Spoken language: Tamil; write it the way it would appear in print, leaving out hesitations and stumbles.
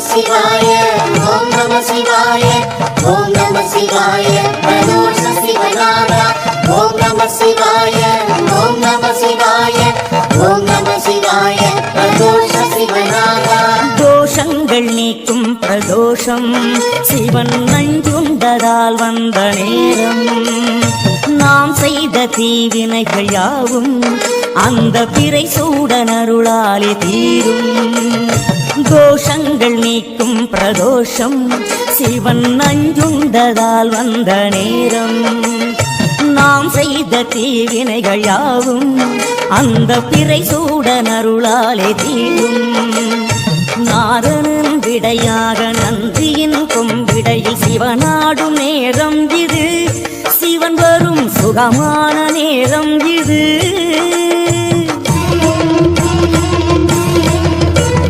शिवाय ओम नमः शिवाय ओम नमः शिवाय प्रदोष शिवनागा ओम नमः शिवाय ओम नमः शिवाय ओम नमः शिवाय प्रदोष शिवनागा दोषங்கள் நீக்கும் பிரதோஷம் சிவன் நஞ்சுண்டதால் வந்த நேரம் நாம் செய்த தீவினைகள் யாவும் அந்த பிறை சூடனருளாலே தீரும் தோஷங்கள் நீக்கும் பிரதோஷம் சிவன் நஞ்சுண்டதால் வந்த நேரம் நாம் செய்த தீவினைகள் யாவும் அந்த பிறை சூடனருளாலே தீரும் நாரணன் விடையாக நந்தியின் கொம்பிடையில் சிவனாடும் நேரம் இது சிவன் வரும் சுகமான நேரம்